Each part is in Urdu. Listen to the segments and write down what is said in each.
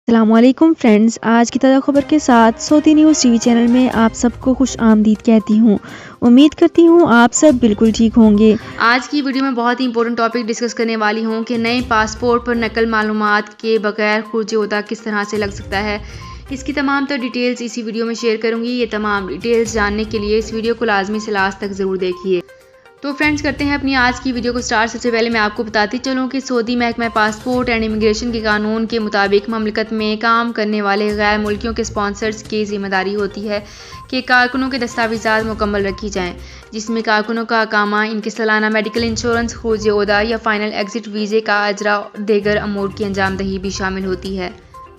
السلام علیکم فرینڈز، آج کی تازہ خبر کے ساتھ سعودی نیوز ٹی وی چینل میں آپ سب کو خوش آمدید کہتی ہوں۔ امید کرتی ہوں آپ سب بالکل ٹھیک ہوں گے۔ آج کی ویڈیو میں بہت ہی امپورٹنٹ ٹاپک ڈسکس کرنے والی ہوں کہ نئے پاسپورٹ پر نقل معلومات کے بغیر خروج عہدہ کس طرح سے لگ سکتا ہے۔ اس کی تمام تر ڈیٹیلز اسی ویڈیو میں شیئر کروں گی۔ یہ تمام ڈیٹیلز جاننے کے لیے اس ویڈیو کو لازمی سے لاسٹ تک ضرور دیکھیے۔ تو فرینڈز کرتے ہیں اپنی آج کی ویڈیو کو سٹارٹ۔ سب سے پہلے میں آپ کو بتاتی چلوں کہ سعودی محکمہ پاسپورٹ اینڈ امیگریشن کے قانون کے مطابق مملکت میں کام کرنے والے غیر ملکیوں کے اسپانسرز کی ذمہ داری ہوتی ہے کہ کارکنوں کے دستاویزات مکمل رکھی جائیں، جس میں کارکنوں کا اقامہ، ان کی سالانہ میڈیکل انشورنس، خروج عہدہ یا فائنل ایگزٹ ویزے کا اجرا اور دیگر امور کی انجام دہی بھی شامل ہوتی ہے۔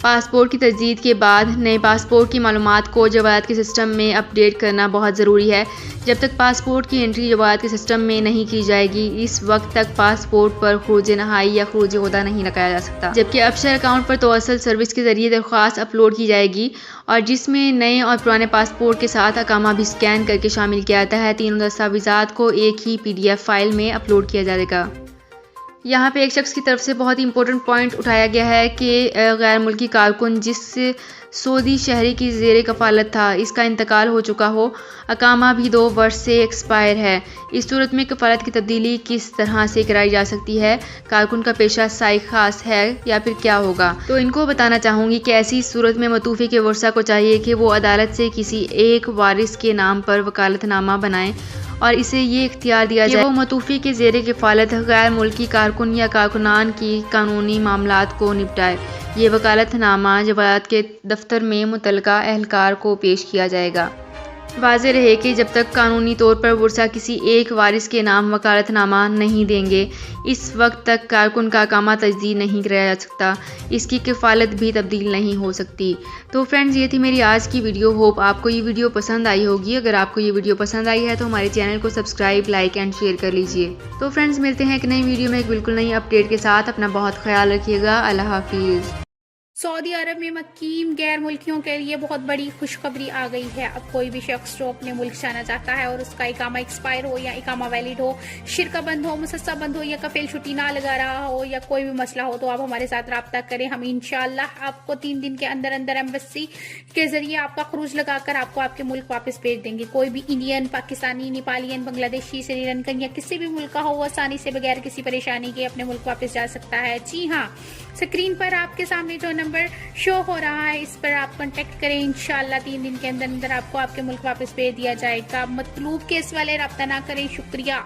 پاسپورٹ کی تجدید کے بعد نئے پاسپورٹ کی معلومات کو جواز کے سسٹم میں اپ ڈیٹ کرنا بہت ضروری ہے۔ جب تک پاسپورٹ کی انٹری جواز کے سسٹم میں نہیں کی جائے گی، اس وقت تک پاسپورٹ پر خروج نہائی یا خروج عہدہ نہیں لگایا جا سکتا۔ جبکہ افشر اکاؤنٹ پر توسل سروس کے ذریعے درخواست اپلوڈ کی جائے گی، اور جس میں نئے اور پرانے پاسپورٹ کے ساتھ اقامہ بھی اسکین کر کے شامل کیا جاتا ہے۔ تینوں دستاویزات کو ایک ہی PDF فائل میں اپلوڈ کیا جائے گا۔ یہاں پہ ایک شخص کی طرف سے بہت ہی امپورٹنٹ پوائنٹ اٹھایا گیا ہے کہ غیر ملکی کارکن جس سعودی شہری کی زیر کفالت تھا، اس کا انتقال ہو چکا ہو، اقامہ بھی 2 برس سے ایکسپائر ہے۔ اس صورت میں کفالت کی تبدیلی کس طرح سے کرائی جا سکتی ہے؟ کارکن کا پیشہ سائق خاص ہے یا پھر کیا ہوگا؟ تو ان کو بتانا چاہوں گی کہ ایسی صورت میں متوفی کے ورثاء کو چاہیے کہ وہ عدالت سے کسی ایک وارث کے نام پر وکالت نامہ بنائیں اور اسے یہ اختیار دیا جائے کہ وہ متوفی کے زیر کفالت غیر ملکی کارکن یا کارکنان کی قانونی معاملات کو نپٹائے۔ یہ وکالت نامہ جواز کے دفتر میں متعلقہ اہلکار کو پیش کیا جائے گا۔ واضح رہے کہ جب تک قانونی طور پر ورثاء کسی ایک وارث کے نام وکالت نامہ نہیں دیں گے، اس وقت تک کارکن کا اقامہ تجدید نہیں کرایا جا سکتا، اس کی کفالت بھی تبدیل نہیں ہو سکتی۔ تو فرینڈز، یہ تھی میری آج کی ویڈیو۔ ہوپ آپ کو یہ ویڈیو پسند آئی ہوگی۔ اگر آپ کو یہ ویڈیو پسند آئی ہے تو ہمارے چینل کو سبسکرائب، لائک اینڈ شیئر کر لیجئے۔ تو فرینڈز، ملتے ہیں ایک نئی ویڈیو میں ایک بالکل نئی اپڈیٹ کے ساتھ۔ اپنا بہت خیال رکھیے گا۔ اللہ حافظ۔ سعودی عرب میں مقیم غیر ملکیوں کے لیے بہت بڑی خوشخبری آ گئی ہے۔ اب کوئی بھی شخص جو اپنے ملک جانا چاہتا ہے اور اس کا اقامہ ایکسپائر ہو یا اقامہ ویلڈ ہو، شرکہ بند ہو، مسسہ بند ہو یا کفیل چھٹی نہ لگا رہا ہو یا کوئی بھی مسئلہ ہو، تو آپ ہمارے ساتھ رابطہ کریں۔ ہم انشاءاللہ آپ کو 3 دن کے اندر اندر ایمبیسی کے ذریعے آپ کا خروج لگا کر آپ کو آپ کے ملک واپس بھیج دیں گے۔ کوئی بھی انڈین، پاکستانی، نیپالین، بنگلہ دیشی، سری لنکن یا کسی بھی ملک کا ہو، وہ آسانی سے بغیر کسی پریشانی کے اپنے ملک واپس جا سکتا ہے۔ جی ہاں، اسکرین پر آپ کے سامنے جو نمبر شو ہو رہا ہے، اس پر آپ کانٹیکٹ کریں۔ انشاءاللہ 3 دن کے اندر اندر آپ کو آپ کے ملک واپس بھیج دیا جائے گا۔ مطلوب کیس والے رابطہ نہ کریں۔ شکریہ۔